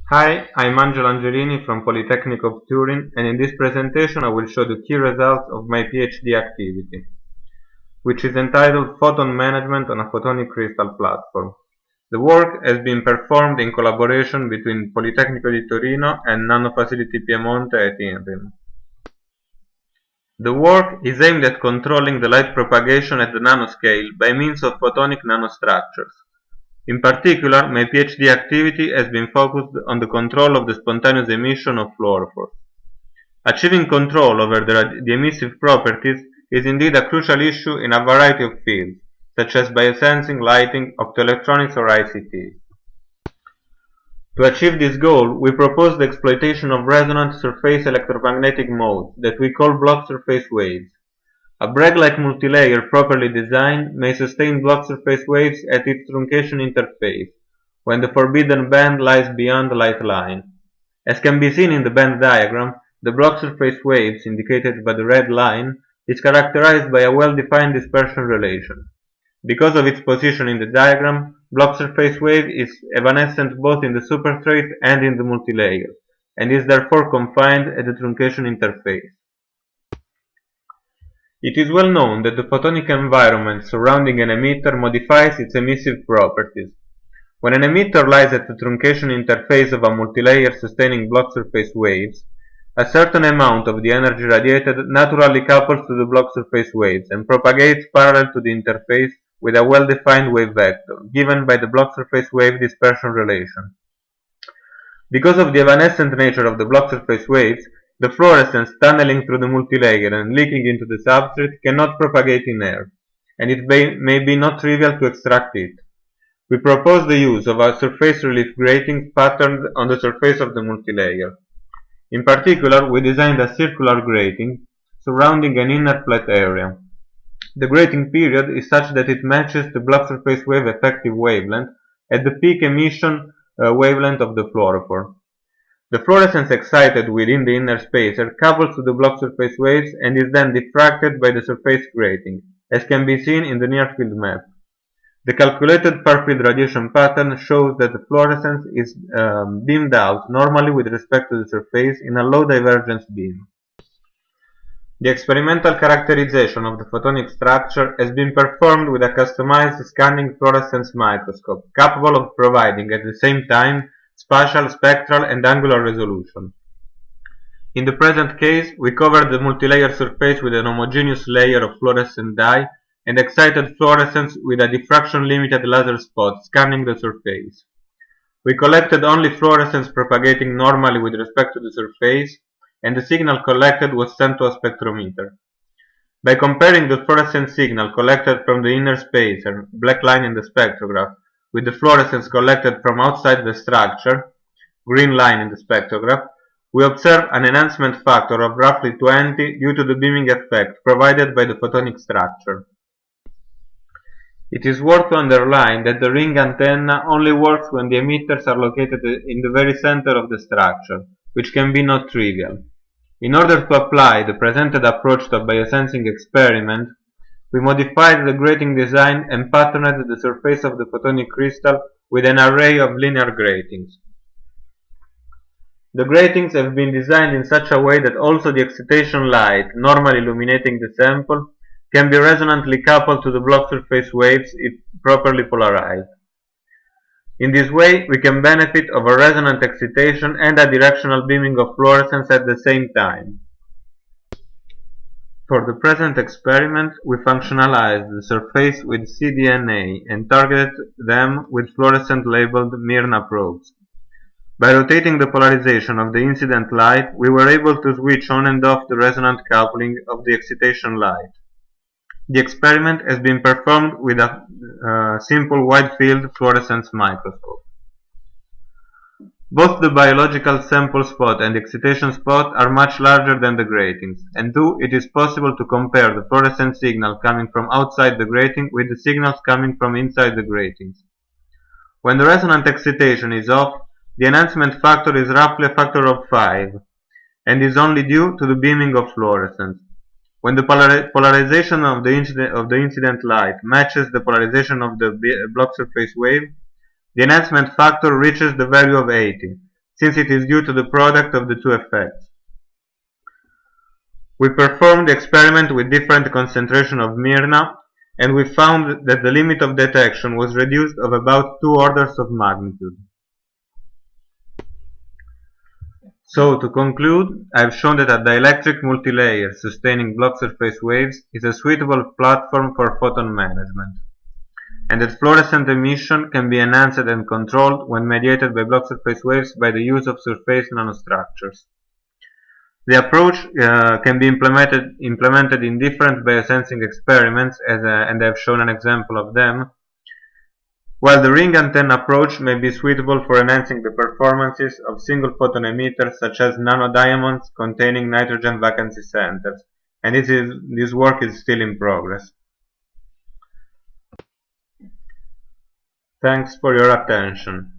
Hi, I'm Angelo Angelini from Polytechnic of Turin, and in this presentation I will show the key results of my PhD activity, which is entitled Photon Management on a Photonic Crystal Platform. The work has been performed in collaboration between Politecnico di Torino and Nanofacility Piemonte at INRIM. The work is aimed at controlling the light propagation at the nanoscale by means of photonic nanostructures. In particular, my PhD activity has been focused on the control of the spontaneous emission of fluorophores. Achieving control over the emissive properties is indeed a crucial issue in a variety of fields, such as biosensing, lighting, optoelectronics, or ICT. To achieve this goal, we propose the exploitation of resonant surface electromagnetic modes that we call Bloch surface waves. A Bragg-like multilayer properly designed may sustain Bloch surface waves at its truncation interface, when the forbidden band lies beyond the light line. As can be seen in the band diagram, the Bloch surface waves, indicated by the red line, is characterized by a well-defined dispersion relation. Because of its position in the diagram, Bloch surface wave is evanescent both in the superstrate and in the multilayer, and is therefore confined at the truncation interface. It is well known that the photonic environment surrounding an emitter modifies its emissive properties. When an emitter lies at the truncation interface of a multilayer sustaining Bloch surface waves, a certain amount of the energy radiated naturally couples to the Bloch surface waves and propagates parallel to the interface with a well-defined wave vector, given by the Bloch surface wave dispersion relation. Because of the evanescent nature of the Bloch surface waves, the fluorescence tunneling through the multilayer and leaking into the substrate cannot propagate in air, and it may be not trivial to extract it. We propose the use of a surface relief grating patterned on the surface of the multilayer. In particular, we designed a circular grating surrounding an inner flat area. The grating period is such that it matches the Bloch surface wave effective wavelength at the peak emission wavelength of the fluorophore. The fluorescence excited within the inner spacer couples to the Bloch surface waves and is then diffracted by the surface grating, as can be seen in the near-field map. The calculated far-field radiation pattern shows that the fluorescence is beamed out normally with respect to the surface in a low divergence beam. The experimental characterization of the photonic structure has been performed with a customized scanning fluorescence microscope, capable of providing at the same time spatial, spectral, and angular resolution. In the present case, we covered the multilayer surface with an homogeneous layer of fluorescent dye and excited fluorescence with a diffraction-limited laser spot scanning the surface. We collected only fluorescence propagating normally with respect to the surface, and the signal collected was sent to a spectrometer. By comparing the fluorescent signal collected from the inner spacer, black line in the spectrograph, with the fluorescence collected from outside the structure, green line in the spectrograph, we observe an enhancement factor of roughly 20 due to the beaming effect provided by the photonic structure. It is worth to underline that the ring antenna only works when the emitters are located in the very center of the structure, which can be not trivial. In order to apply the presented approach to a biosensing experiment, we modified the grating design and patterned the surface of the photonic crystal with an array of linear gratings. The gratings have been designed in such a way that also the excitation light, normally illuminating the sample, can be resonantly coupled to the Bloch surface waves if properly polarized. In this way, we can benefit of a resonant excitation and a directional beaming of fluorescence at the same time. For the present experiment, we functionalized the surface with cDNA and targeted them with fluorescent labeled Myrna probes. By rotating the polarization of the incident light, we were able to switch on and off the resonant coupling of the excitation light. The experiment has been performed with a simple wide-field fluorescence microscope. Both the biological sample spot and the excitation spot are much larger than the gratings, and it is possible to compare the fluorescent signal coming from outside the grating with the signals coming from inside the gratings. When the resonant excitation is off, the enhancement factor is roughly a factor of 5, and is only due to the beaming of fluorescence. When the polarization of the incident light matches the polarization of the Bloch surface wave, the enhancement factor reaches the value of 80, since it is due to the product of the two effects. We performed the experiment with different concentration of Myrna, and we found that the limit of detection was reduced of about 2 orders of magnitude. So, to conclude, I have shown that a dielectric multilayer sustaining Bloch surface waves is a suitable platform for photon management, and that fluorescent emission can be enhanced and controlled when mediated by Bloch surface waves by the use of surface nanostructures. The approach can be implemented in different biosensing experiments, and I have shown an example of them, while the ring antenna approach may be suitable for enhancing the performances of single photon emitters such as nanodiamonds containing nitrogen vacancy centers, and this work is still in progress. Thanks for your attention.